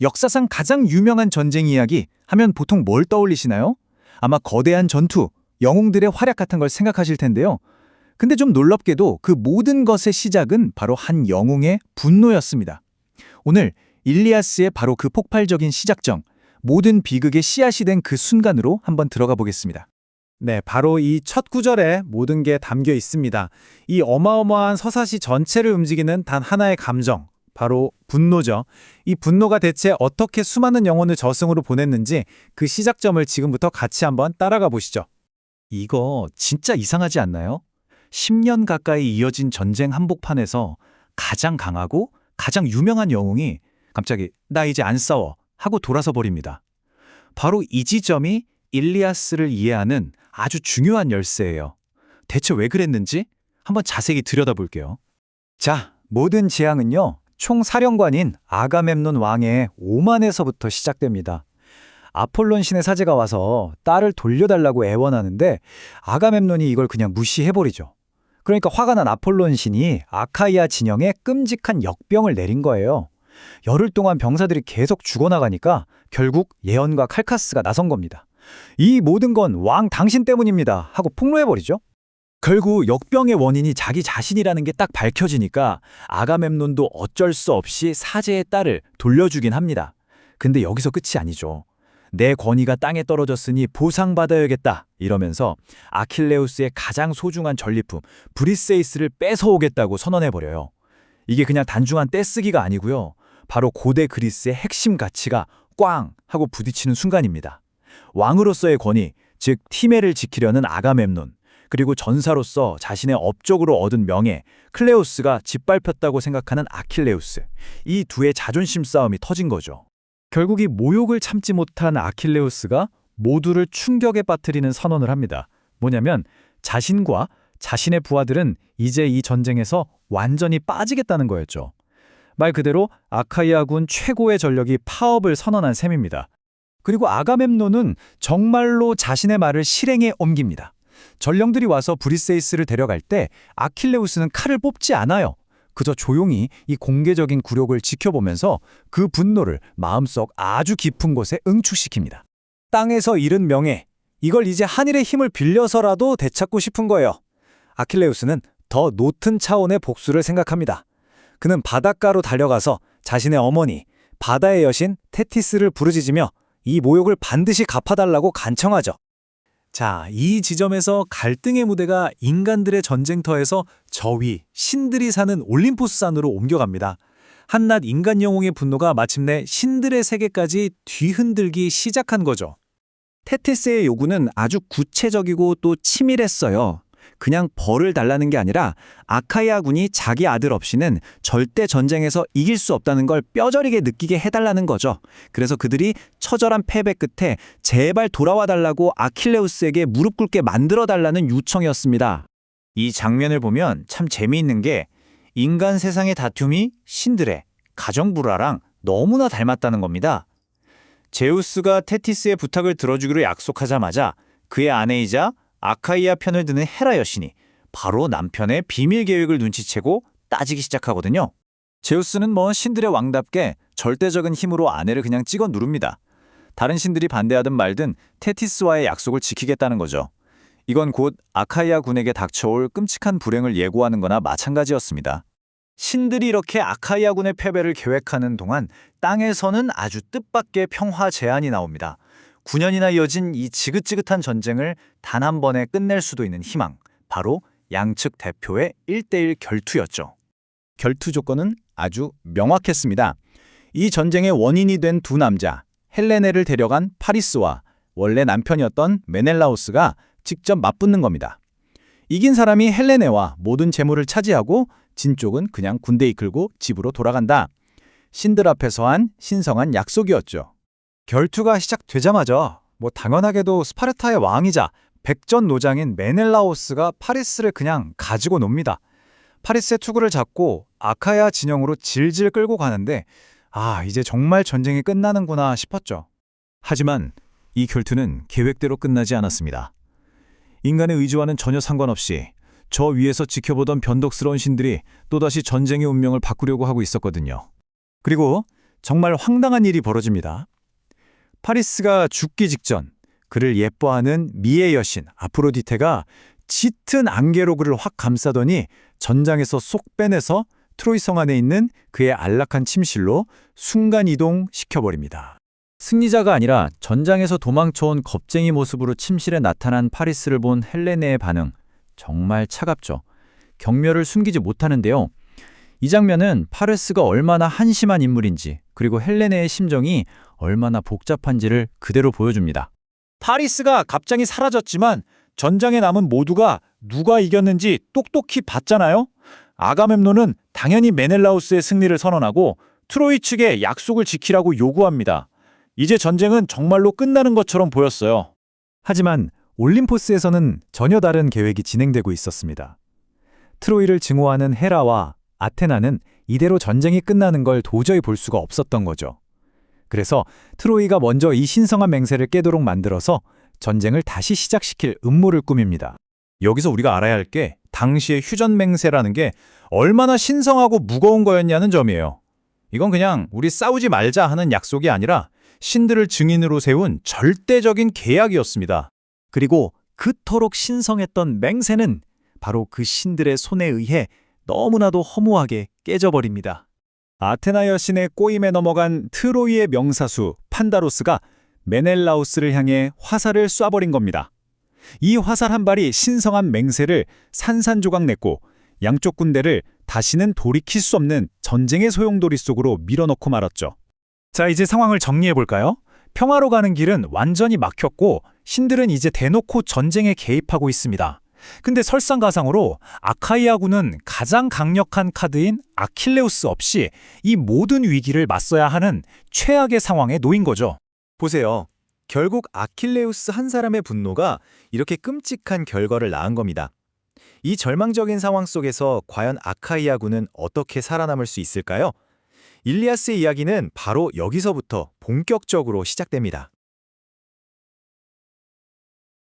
역사상 가장 유명한 전쟁 이야기 하면 보통 뭘 떠올리시나요? 아마 거대한 전투, 영웅들의 활약 같은 걸 생각하실 텐데요. 근데 좀 놀랍게도 그 모든 것의 시작은 바로 한 영웅의 분노였습니다. 오늘 일리아스의 바로 그 폭발적인 시작점, 모든 비극의 씨앗이 된 그 순간으로 한번 들어가 보겠습니다. 네, 바로 이 첫 구절에 모든 게 담겨 있습니다. 이 어마어마한 서사시 전체를 움직이는 단 하나의 감정, 바로 분노죠. 이 분노가 대체 어떻게 수많은 영혼을 저승으로 보냈는지 그 시작점을 지금부터 같이 한번 따라가 보시죠. 이거 진짜 이상하지 않나요? 10년 가까이 이어진 전쟁 한복판에서 가장 강하고 가장 유명한 영웅이 갑자기 나 이제 안 싸워 하고 돌아서 버립니다. 바로 이 지점이 일리아스를 이해하는 아주 중요한 열쇠예요. 대체 왜 그랬는지 한번 자세히 들여다볼게요. 자, 모든 재앙은요, 총사령관인 아가멤논 왕의 오만에서부터 시작됩니다. 아폴론 신의 사제가 와서 딸을 돌려달라고 애원하는데 아가멤논이 이걸 그냥 무시해버리죠. 그러니까 화가 난 아폴론 신이 아카이아 진영에 끔찍한 역병을 내린 거예요. 열흘 동안 병사들이 계속 죽어나가니까 결국 예언과 칼카스가 나선 겁니다. 이 모든 건 왕 당신 때문입니다 하고 폭로해버리죠. 결국 역병의 원인이 자기 자신이라는 게 딱 밝혀지니까 아가멤논도 어쩔 수 없이 사제의 딸을 돌려주긴 합니다. 근데 여기서 끝이 아니죠. 내 권위가 땅에 떨어졌으니 보상받아야겠다 이러면서 아킬레우스의 가장 소중한 전리품 브리세이스를 뺏어오겠다고 선언해버려요. 이게 그냥 단중한 떼쓰기가 아니고요. 바로 고대 그리스의 핵심 가치가 꽝 하고 부딪히는 순간입니다. 왕으로서의 권위, 즉 티메를 지키려는 아가멤논, 그리고 전사로서 자신의 업적으로 얻은 명예, 클레오스가 짓밟혔다고 생각하는 아킬레우스. 이 두의 자존심 싸움이 터진 거죠. 결국 이 모욕을 참지 못한 아킬레우스가 모두를 충격에 빠뜨리는 선언을 합니다. 뭐냐면 자신과 자신의 부하들은 이제 이 전쟁에서 완전히 빠지겠다는 거였죠. 말 그대로 아카이아군 최고의 전력이 파업을 선언한 셈입니다. 그리고 아가멤논은 정말로 자신의 말을 실행에 옮깁니다. 전령들이 와서 브리세이스를 데려갈 때 아킬레우스는 칼을 뽑지 않아요. 그저 조용히 이 공개적인 굴욕을 지켜보면서 그 분노를 마음속 아주 깊은 곳에 응축시킵니다. 땅에서 잃은 명예, 이걸 이제 하늘의 힘을 빌려서라도 되찾고 싶은 거예요. 아킬레우스는 더 높은 차원의 복수를 생각합니다. 그는 바닷가로 달려가서 자신의 어머니, 바다의 여신 테티스를 부르짖으며 이 모욕을 반드시 갚아달라고 간청하죠. 자, 이 지점에서 갈등의 무대가 인간들의 전쟁터에서 저 위, 신들이 사는 올림포스산으로 옮겨갑니다. 한낱 인간 영웅의 분노가 마침내 신들의 세계까지 뒤흔들기 시작한 거죠. 테티스의 요구는 아주 구체적이고 또 치밀했어요. 그냥 벌을 달라는 게 아니라 아카이아군이 자기 아들 없이는 절대 전쟁에서 이길 수 없다는 걸 뼈저리게 느끼게 해달라는 거죠. 그래서 그들이 처절한 패배 끝에 제발 돌아와 달라고 아킬레우스에게 무릎 꿇게 만들어달라는 요청이었습니다. 이 장면을 보면 참 재미있는 게 인간 세상의 다툼이 신들의 가정 불화랑 너무나 닮았다는 겁니다. 제우스가 테티스의 부탁을 들어주기로 약속하자마자 그의 아내이자 아카이아 편을 드는 헤라 여신이 바로 남편의 비밀 계획을 눈치채고 따지기 시작하거든요. 제우스는 신들의 왕답게 절대적인 힘으로 아내를 그냥 찍어 누릅니다. 다른 신들이 반대하든 말든 테티스와의 약속을 지키겠다는 거죠. 이건 곧 아카이아 군에게 닥쳐올 끔찍한 불행을 예고하는 거나 마찬가지였습니다. 신들이 이렇게 아카이아 군의 패배를 계획하는 동안 땅에서는 아주 뜻밖의 평화 제안이 나옵니다. 9년이나 이어진 이 지긋지긋한 전쟁을 단 한 번에 끝낼 수도 있는 희망, 바로 양측 대표의 1대1 결투였죠. 결투 조건은 아주 명확했습니다. 이 전쟁의 원인이 된 두 남자, 헬레네를 데려간 파리스와 원래 남편이었던 메넬라오스가 직접 맞붙는 겁니다. 이긴 사람이 헬레네와 모든 재물을 차지하고 진 쪽은 그냥 군대 이끌고 집으로 돌아간다. 신들 앞에서 한 신성한 약속이었죠. 결투가 시작되자마자 당연하게도 스파르타의 왕이자 백전노장인 메넬라오스가 파리스를 그냥 가지고 놉니다. 파리스의 투구를 잡고 아카야 진영으로 질질 끌고 가는데 이제 정말 전쟁이 끝나는구나 싶었죠. 하지만 이 결투는 계획대로 끝나지 않았습니다. 인간의 의지와는 전혀 상관없이 저 위에서 지켜보던 변덕스러운 신들이 또다시 전쟁의 운명을 바꾸려고 하고 있었거든요. 그리고 정말 황당한 일이 벌어집니다. 파리스가 죽기 직전 그를 예뻐하는 미의 여신 아프로디테가 짙은 안개로 그를 확 감싸더니 전장에서 쏙 빼내서 트로이 성 안에 있는 그의 안락한 침실로 순간 이동시켜버립니다. 승리자가 아니라 전장에서 도망쳐온 겁쟁이 모습으로 침실에 나타난 파리스를 본 헬레네의 반응, 정말 차갑죠. 경멸을 숨기지 못하는데요. 이 장면은 파리스가 얼마나 한심한 인물인지, 그리고 헬레네의 심정이 얼마나 복잡한지를 그대로 보여줍니다. 파리스가 갑자기 사라졌지만 전장에 남은 모두가 누가 이겼는지 똑똑히 봤잖아요. 아가멤논은 당연히 메넬라우스의 승리를 선언하고 트로이 측에 약속을 지키라고 요구합니다. 이제 전쟁은 정말로 끝나는 것처럼 보였어요. 하지만 올림포스에서는 전혀 다른 계획이 진행되고 있었습니다. 트로이를 증오하는 헤라와 아테나는 이대로 전쟁이 끝나는 걸 도저히 볼 수가 없었던 거죠. 그래서 트로이가 먼저 이 신성한 맹세를 깨도록 만들어서 전쟁을 다시 시작시킬 음모를 꾸밉니다. 여기서 우리가 알아야 할 게 당시의 휴전 맹세라는 게 얼마나 신성하고 무거운 거였냐는 점이에요. 이건 그냥 우리 싸우지 말자 하는 약속이 아니라 신들을 증인으로 세운 절대적인 계약이었습니다. 그리고 그토록 신성했던 맹세는 바로 그 신들의 손에 의해 너무나도 허무하게 깨져버립니다. 아테나 여신의 꼬임에 넘어간 트로이의 명사수 판다로스가 메넬라우스를 향해 화살을 쏴버린 겁니다. 이 화살 한 발이 신성한 맹세를 산산조각 냈고 양쪽 군대를 다시는 돌이킬 수 없는 전쟁의 소용돌이 속으로 밀어넣고 말았죠. 자, 이제 상황을 정리해볼까요? 평화로 가는 길은 완전히 막혔고 신들은 이제 대놓고 전쟁에 개입하고 있습니다. 근데 설상가상으로 아카이아군은 가장 강력한 카드인 아킬레우스 없이 이 모든 위기를 맞서야 하는 최악의 상황에 놓인 거죠. 보세요. 결국 아킬레우스 한 사람의 분노가 이렇게 끔찍한 결과를 낳은 겁니다. 이 절망적인 상황 속에서 과연 아카이아군은 어떻게 살아남을 수 있을까요? 일리아스의 이야기는 바로 여기서부터 본격적으로 시작됩니다.